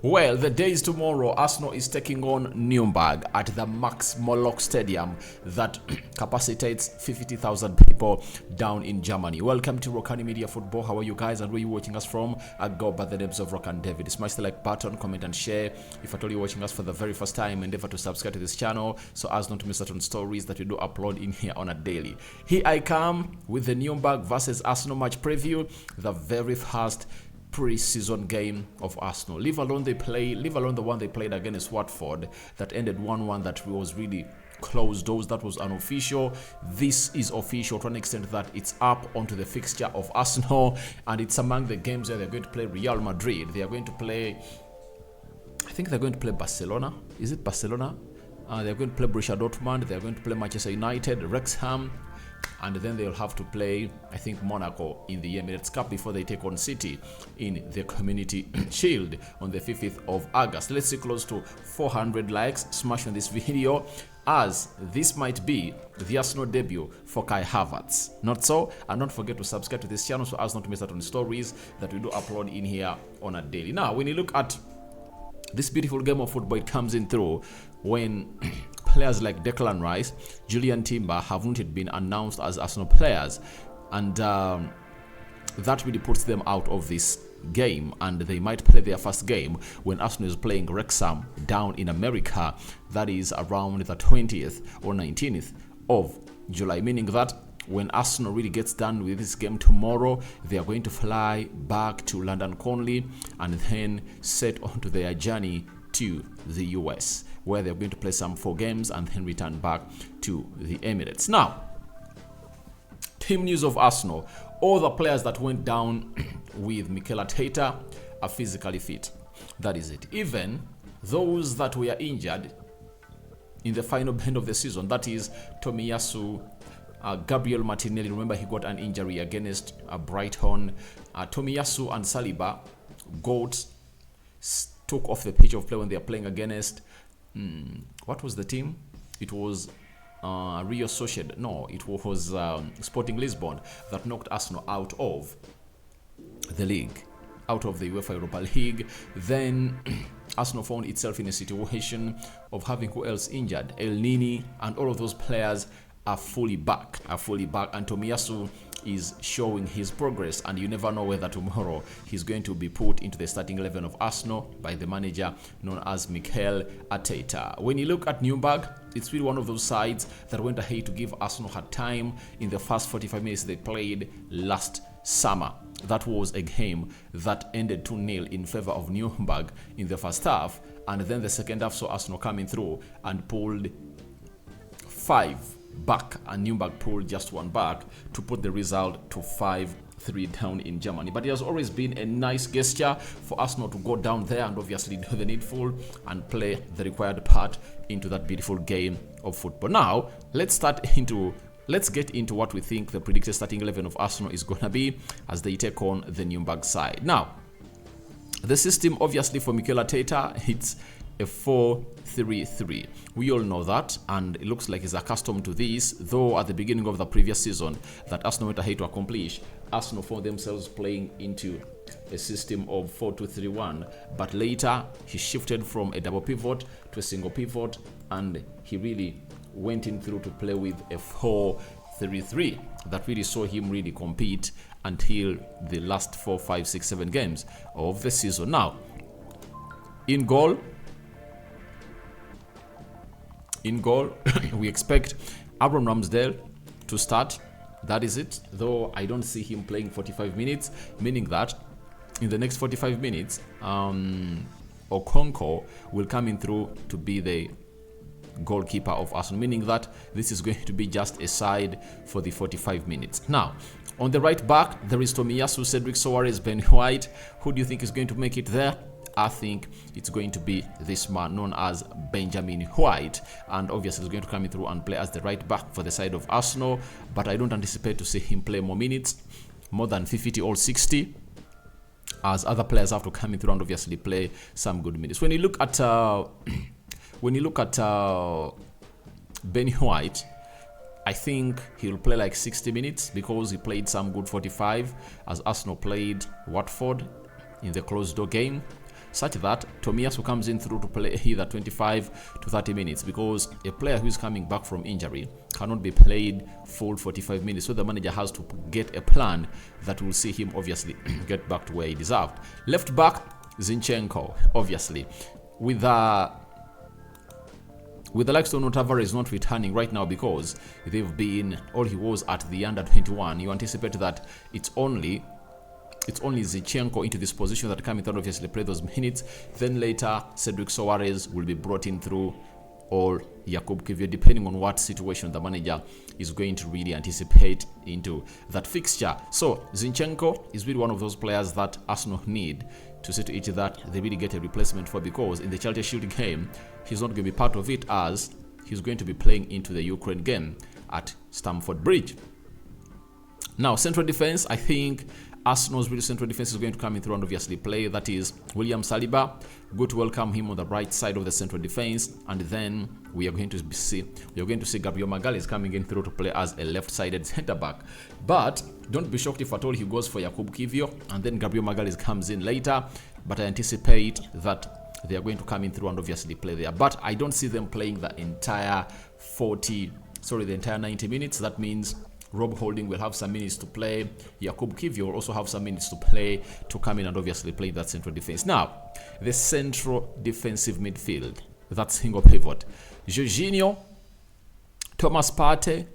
Well, the day is tomorrow. Arsenal is taking on Nurnberg at the Max Morlock Stadium that capacitates 50,000 people down in Germany. Welcome to Rokani Media Football. How are you guys and where are you watching us from? I go by the names of Rokani David. Smash the like button, comment and share. If at all you're watching us for the very first time, endeavor to subscribe to this channel so as not to miss certain stories that we do upload in here on a daily. Here I come with the Nurnberg versus Arsenal match preview, the very first pre-season game of Arsenal. Leave alone the one they played against Watford that ended 1-1, that was really closed doors, that was unofficial. This is official to an extent that it's up onto the fixture of Arsenal, and it's among the games where they're going to play Real Madrid. They are going to play, I think they're going to play Barcelona. Is it Barcelona? They're going to play Borussia Dortmund. They're going to play Manchester United, Wrexham, and then they'll have to play, I think, Monaco in the Emirates Cup before they take on City in the Community Shield on the 5th of August. Let's see close to 400 likes. Smash on this video, as this might be the Arsenal debut for Kai Havertz. Not so? And don't forget to subscribe to this channel so as not to miss out on stories that we do upload in here on a daily. Now, when you look at this beautiful game of football, it comes in through when players like Declan Rice, Julian Timber haven't yet been announced as Arsenal players, and that really puts them out of this game, and they might play their first game when Arsenal is playing Wrexham down in America. That is around the 20th or 19th of July, meaning that when Arsenal really gets done with this game tomorrow, they are going to fly back to London Conley and then set onto their journey to the US, where they're going to play some 4 games and then return back to the Emirates. Now, team news of Arsenal: all the players that went down with Mikel Arteta are physically fit. That is it. Even those that were injured in the final bend of the season, that is Tomiyasu, Gabriel Martinelli. Remember, he got an injury against Brighton. Tomiyasu and Saliba took off the pitch of play when they are playing against what was the team? It was Rio Sociedad. No, it was Sporting Lisbon that knocked Arsenal out of the league, out of the UEFA Europa League. Then Arsenal found itself in a situation of having who else injured? El Nini, and all of those players are fully back, and Tomiyasu is showing his progress, and you never know whether tomorrow he's going to be put into the starting 11 of Arsenal by the manager known as Mikel Arteta. When you look at Nurnberg, it's really one of those sides that went ahead to give Arsenal hard time in the first 45 minutes they played last summer. That was a game that ended 2-0 in favor of Nurnberg in the first half, and then the second half saw Arsenal coming through and pulled 5 back, and Nurnberg pulled just 1 back to put the result to 5-3 down in Germany. But it has always been a nice gesture for Arsenal to go down there and obviously do the needful and play the required part into that beautiful game of football. Now, let's get into what we think the predicted starting 11 of Arsenal is going to be as they take on the Nurnberg side. Now, the system obviously for Mikel Arteta, it's a 4-3-3. We all know that, and it looks like he's accustomed to this, though at the beginning of the previous season that Arsenal went ahead to accomplish, Arsenal found themselves playing into a system of 4-2-3-1, but later he shifted from a double pivot to a single pivot, and he really went in through to play with a 4-3-3 that really saw him really compete until the last 4, 5, 6, 7 games of the season. Now, in goal, we expect Aaron Ramsdale to start. That is it, though I don't see him playing 45 minutes, meaning that in the next 45 minutes, Okonkwo will come in through to be the goalkeeper of Arsenal, meaning that this is going to be just a side for the 45 minutes. Now, on the right back, there is Tomiyasu, Cedric Soares, Ben White. Who do you think is going to make it there? I think it's going to be this man known as Benjamin White, and obviously he's going to come in through and play as the right back for the side of Arsenal, but I don't anticipate to see him play more minutes, more than 50 or 60, as other players have to come in through and obviously play some good minutes. When you look at Ben White, I think he'll play like 60 minutes because he played some good 45 as Arsenal played Watford in the closed door game. such that Tomiyasu comes in through to play either 25 to 30 minutes, because a player who is coming back from injury cannot be played full 45 minutes. So the manager has to get a plan that will see him obviously get back to where he deserved. Left back, Zinchenko, obviously. With the likes of Havertz not returning right now because they've been, or he was at the under 21, you anticipate that it's only Zinchenko into this position that coming through, obviously play those minutes. Then later Cedric Soares will be brought in through, or Jakub Kiwior, depending on what situation the manager is going to really anticipate into that fixture. So Zinchenko is really one of those players that Arsenal need to see to it that they really get a replacement for, because in the Charity Shield game he's not going to be part of it, as he's going to be playing into the Ukraine game at Stamford Bridge. Now central defense, I think Arsenal's really central defense is going to come in through and obviously play. That is William Saliba. Good to welcome him on the right side of the central defense, and then we are going to see Gabriel Magalhaes coming in through to play as a left-sided centre back. But don't be shocked if at all he goes for Jakub Kiwior and then Gabriel Magalhaes comes in later. But I anticipate that they are going to come in through and obviously play there. But I don't see them playing the entire 90 minutes. That means Rob Holding will have some minutes to play. Jakub Kiwior will also have some minutes to play, to come in and obviously play that central defense. Now, the central defensive midfield, that single pivot. Jorginho, Thomas Partey,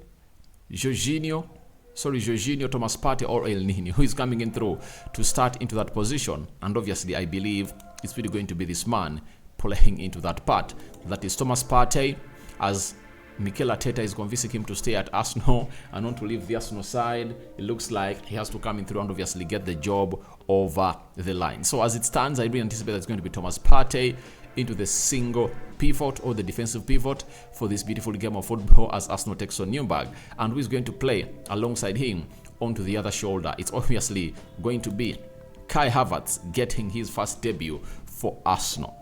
Thomas Partey or El Nini, who is coming in through to start into that position. And obviously, I believe it's really going to be this man playing into that part. That is Thomas Partey, as Mikel Arteta is convincing him to stay at Arsenal and not to leave the Arsenal side. It looks like he has to come in through and obviously get the job over the line. So as it stands, I really anticipate that it's going to be Thomas Partey into the single pivot or the defensive pivot for this beautiful game of football as Arsenal takes on Nurnberg. And who is going to play alongside him onto the other shoulder? It's obviously going to be Kai Havertz getting his first debut for Arsenal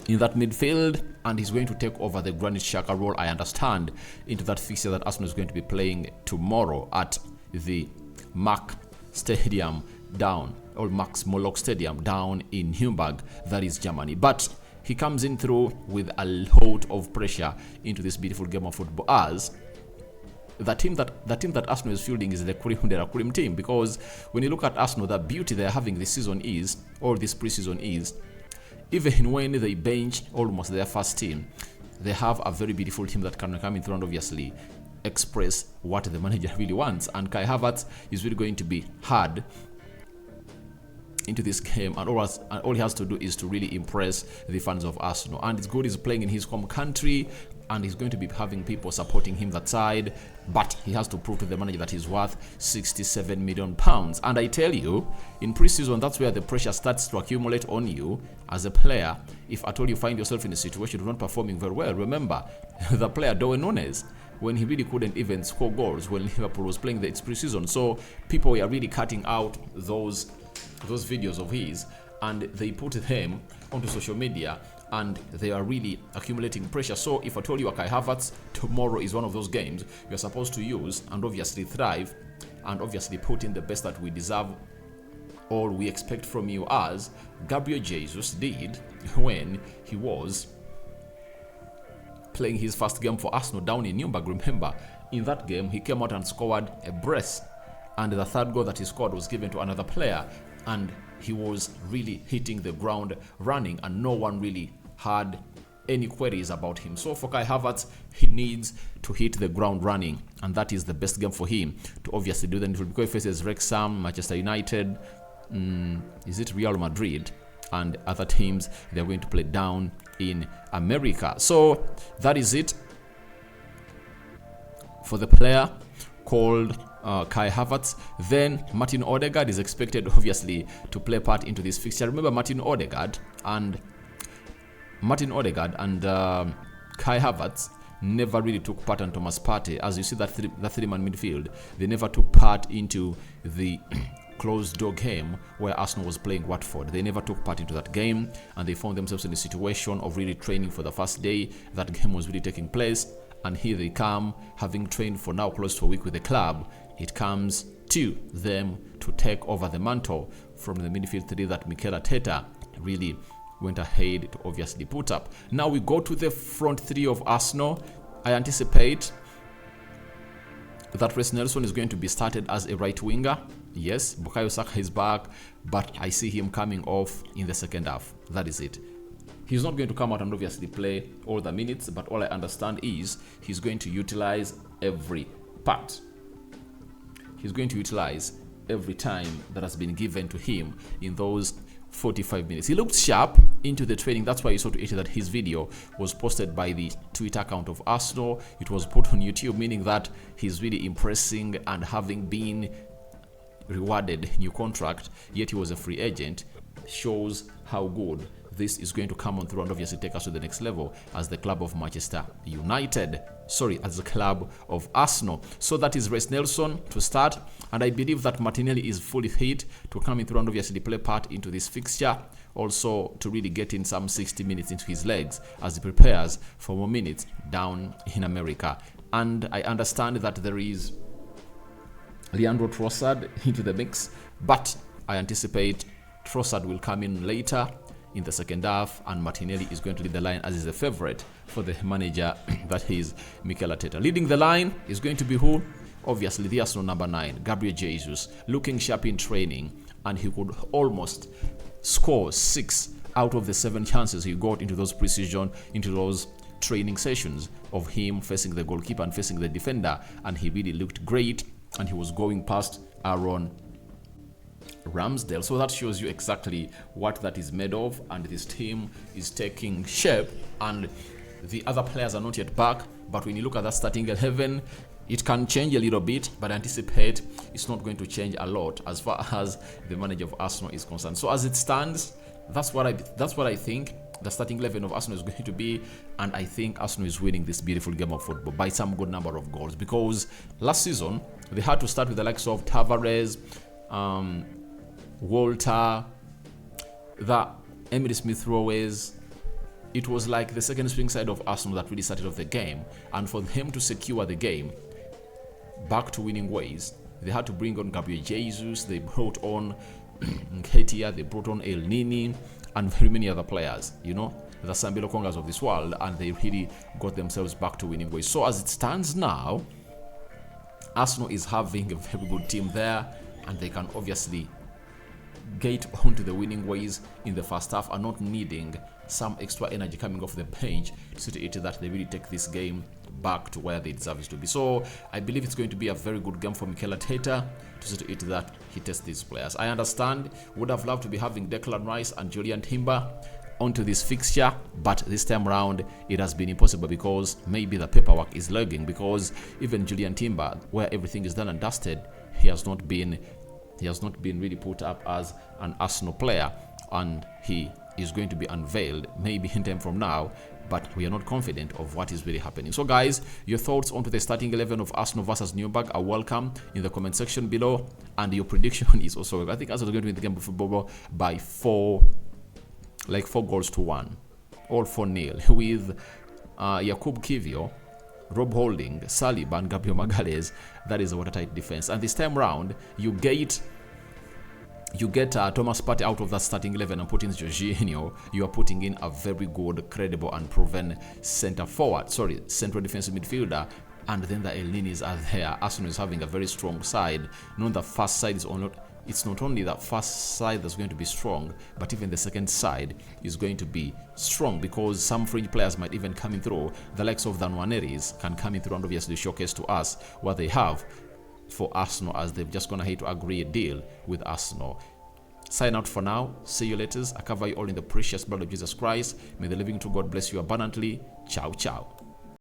in that midfield, and he's going to take over the Granit Xhaka role, I understand, into that fixture that Arsenal is going to be playing tomorrow at the Max Moloch Stadium down in Nurnberg, that is Germany. But he comes in through with a lot of pressure into this beautiful game of football, as the team that Arsenal is fielding is the cream team. Because when you look at Arsenal, the beauty they're having this season is, or this preseason is, even when they bench almost their first team, they have a very beautiful team that can come in through and obviously express what the manager really wants. And Kai Havertz is really going to be hard into this game, and all he has to do is to really impress the fans of Arsenal. And it's good he's playing in his home country, and he's going to be having people supporting him that side, but he has to prove to the manager that he's worth £67 million. And I tell you, in pre-season, that's where the pressure starts to accumulate on you as a player. If at all you find yourself in a situation you're not performing very well, remember the player Darwin Núñez, when he really couldn't even score goals when Liverpool was playing its pre-season. So people were really cutting out those videos of his, and they put them onto social media, and they are really accumulating pressure. So if I told you Kai Havertz, tomorrow is one of those games you're supposed to use and obviously thrive and obviously put in the best that we deserve or we expect from you, as Gabriel Jesus did when he was playing his first game for Arsenal down in Nuremberg. Remember, in that game he came out and scored a brace, and the third goal that he scored was given to another player, and he was really hitting the ground running, and no one really had any queries about him. So for Kai Havertz, he needs to hit the ground running, and that is the best game for him to obviously do that, because he faces Wrexham, Manchester United, is it Real Madrid, and other teams they're going to play down in America. So that is it for the player called Kai Havertz. Then Martin Odegaard is expected obviously to play part into this fixture. Remember, Martin Odegaard and Kai Havertz never really took part in Thomas Partey. As you see that three-man midfield, they never took part into the closed door game where Arsenal was playing Watford. They never took part into that game, and they found themselves in a situation of really training for the first day that game was really taking place. And here they come, having trained for now close to a week with the club. It comes to them to take over the mantle from the midfield three that Mikel Arteta really went ahead to obviously put up. Now we go to the front three of Arsenal. I anticipate that Reece Nelson is going to be started as a right winger. Yes, Bukayo Saka is back, but I see him coming off in the second half. That is it. He's not going to come out and obviously play all the minutes, but all I understand is he's going to utilize every part. He's going to utilize every time that has been given to him in those 45 minutes. He looked sharp into the training. That's why you saw to it that his video was posted by the Twitter account of Arsenal. It was put on YouTube, meaning that he's really impressing, and having been rewarded new contract, yet he was a free agent, shows how good this is going to come on through and obviously take us to the next level as the club of Manchester United. Sorry, as the club of Arsenal. So that is Reece Nelson to start, and I believe that Martinelli is fully fit to come in through and obviously play part into this fixture. Also to really get in some 60 minutes into his legs as he prepares for more minutes down in America. And I understand that there is Leandro Trossard into the mix, but I anticipate Trossard will come in later in the second half, and Martinelli is going to lead the line as is a favorite for the manager that is Mikel Arteta. Leading the line is going to be who? Obviously the Arsenal number 9, Gabriel Jesus, looking sharp in training, and he could almost score 6 out of the 7 chances he got into those preseason, into those training sessions of him facing the goalkeeper and facing the defender, and he really looked great, and he was going past Aaron Ramsdale. So that shows you exactly what that is made of, and this team is taking shape, and the other players are not yet back, but when you look at that starting 11, it can change a little bit, but I anticipate it's not going to change a lot as far as the manager of Arsenal is concerned. So as it stands, that's what I think the starting 11 of Arsenal is going to be, and I think Arsenal is winning this beautiful game of football by some good number of goals, because last season they had to start with the likes of Havertz, Walter, the Emily Smith Rowe's. It was like the second string side of Arsenal that really started off the game, and for them to secure the game back to winning ways, they had to bring on Gabriel Jesus, they brought on Nketiah, they brought on El Nini, and very many other players, you know, the Sambilo Kongas of this world, and they really got themselves back to winning ways. So as it stands now, Arsenal is having a very good team there, and they can obviously get onto the winning ways in the first half and not needing some extra energy coming off the bench to see to it that they really take this game back to where they deserve it to be. So I believe it's going to be a very good game for Mikel Arteta to see to it that he tests these players. I understand, would have loved to be having Declan Rice and Julian Timber onto this fixture, but this time around it has been impossible because maybe the paperwork is lagging, because even Julian Timber, where everything is done and dusted, he has not been really put up as an Arsenal player, and he is going to be unveiled maybe in time from now, but we are not confident of what is really happening. So guys, your thoughts onto the starting 11 of Arsenal versus Nurnberg are welcome in the comment section below, and your prediction is also welcome. I think Arsenal is going to win the game of football by 4 goals to 1, all 4-0, with Jakub Kivio, Rob Holding, Saliba, and Gabriel Magalhaes. That is a watertight defense. And this time round, you get Thomas Partey out of that starting 11 and put in Jorginho. You are putting in a very good, credible, and proven central defensive midfielder. And then the El Ninis are there. Arsenal is having a very strong side. Not the first side is only. It's not only that first side that's going to be strong, but even the second side is going to be strong, because some fringe players might even come in through. The likes of the Nwaneris can come in through and obviously showcase to us what they have for Arsenal, as they've just gone ahead to agree a deal with Arsenal. Sign out for now. See you later. I cover you all in the precious blood of Jesus Christ. May the living true God bless you abundantly. Ciao, ciao.